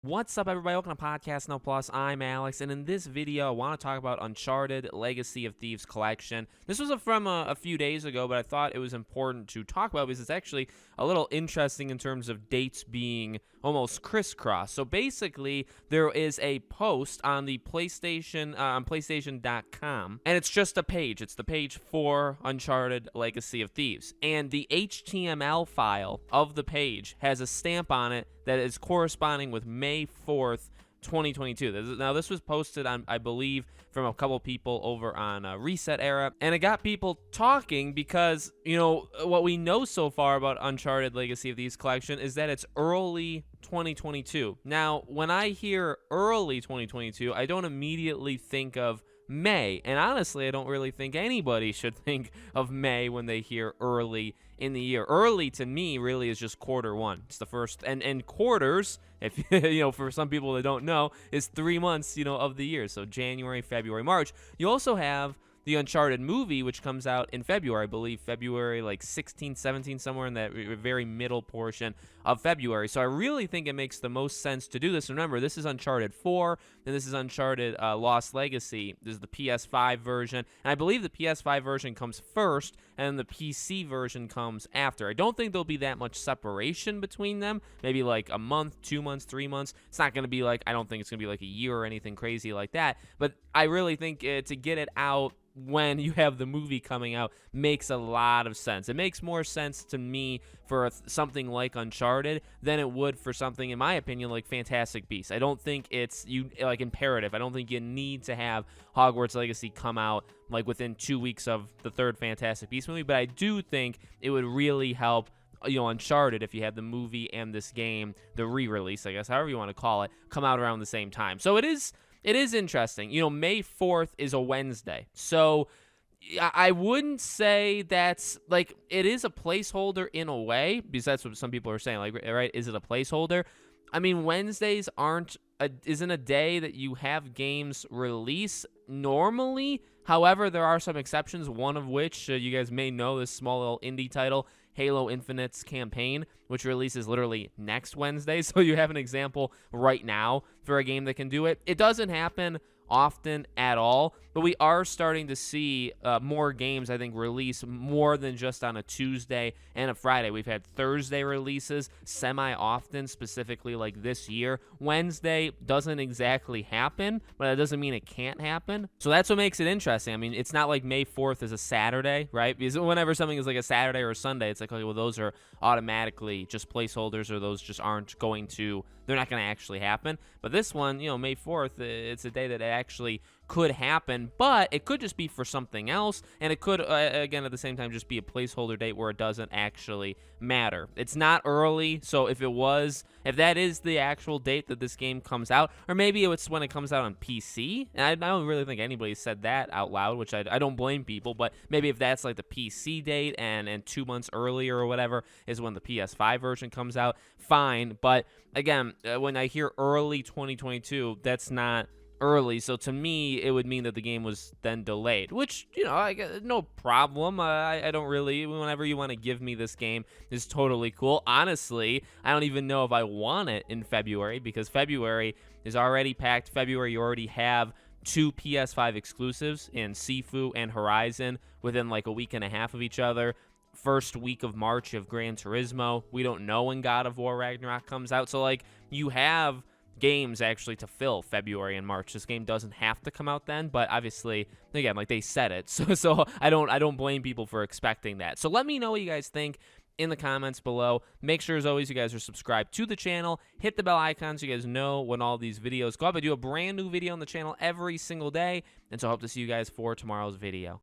What's up, everybody? Welcome to Podcast No Plus. I'm Alex, and in this video, I want to talk about Uncharted Legacy of Thieves Collection. This was from a few days ago, but I thought it was important to talk about because it's actually a little interesting in terms of dates being almost crisscross. So basically, there is a post on the PlayStation, on PlayStation.com, and it's just a page. It's the page for Uncharted Legacy of Thieves, and the HTML file of the page has a stamp on it that is corresponding with May 4th, 2022. Now, this was posted on, I believe, from a couple people over on Reset Era, and it got people talking because, you know, what we know so far about Uncharted Legacy of Thieves Collection is that it's early 2022. Now, when I hear early 2022, I don't immediately think of May, and honestly, I don't really think anybody should think of May when they hear early in the year. Early to me really is just quarter one. It's the first, and quarters, if you know, for some people that don't know, is 3 months, you know, of the year. So January, February, March. You also have the Uncharted movie, which comes out in February, I believe February like 16, 17, somewhere in that very middle portion of February. So I really think it makes the most sense to do this. Remember, this is Uncharted 4, and this is Uncharted Lost Legacy. This is the PS5 version, and I believe the PS5 version comes first, and the PC version comes after. I don't think there'll be that much separation between them, maybe like a month, 2 months, 3 months. It's not going to be like, I don't think it's going to be like a year or anything crazy like that, but I really think to get it out when you have the movie coming out makes a lot of sense. It makes more sense to me for something like Uncharted than it would for something, in my opinion, like Fantastic Beasts. I don't think it's like imperative. I don't think you need to have Hogwarts Legacy come out like within 2 weeks of the third Fantastic Beasts movie, but I do think it would really help, you know, Uncharted if you had the movie and this game, the re-release, I guess, however you want to call it, come out around the same time. So it is interesting. You know, May 4th is a Wednesday. So I wouldn't say that's, like, it is a placeholder in a way, because that's what some people are saying. Like, right, is it a placeholder? I mean, Wednesdays isn't a day that you have games release normally. However, there are some exceptions, one of which you guys may know, this small little indie title, Halo Infinite's campaign, which releases literally next Wednesday. So you have an example right now for a game that can do it. It doesn't happen often at all, but we are starting to see more games, I think, release more than just on a Tuesday and a Friday. We've had Thursday releases semi-often, specifically like this year. Wednesday doesn't exactly happen, but that doesn't mean it can't happen. So that's what makes it interesting. I mean, it's not like May 4th is a Saturday, right? Because whenever something is like a Saturday or a Sunday, it's like, okay, well, those are automatically just placeholders, or those just aren't going to, they're not going to actually happen. But this one, you know, May 4th, it's a day that it actually could happen, but it could just be for something else, and it could, again, at the same time, just be a placeholder date where it doesn't actually matter. It's not early, so if that is the actual date that this game comes out, or maybe it's when it comes out on PC, and I don't really think anybody said that out loud, which I don't blame people, but maybe if that's like the PC date, and 2 months earlier or whatever is when the PS5 version comes out, fine, but again, when I hear early 2022, that's not early, so to me it would mean that the game was then delayed, which, you know, I get no problem. I don't really, whenever you want to give me this game is totally cool. Honestly, I don't even know if I want it in February, because February is already packed. February, you already have 2 PS5 exclusives in Sifu and Horizon within like a week and a half of each other. First week of March, you have Gran Turismo. We don't know when God of War Ragnarok comes out, so like you have games actually to fill February and March. This game doesn't have to come out then, but obviously, again, like they said it, so I don't blame people for expecting that. So let me know what you guys think in the comments below. Make sure, as always, you guys are subscribed to the channel. Hit the bell icon so you guys know when all these videos go up. I do a brand new video on the channel every single day, and so I hope to see you guys for tomorrow's video.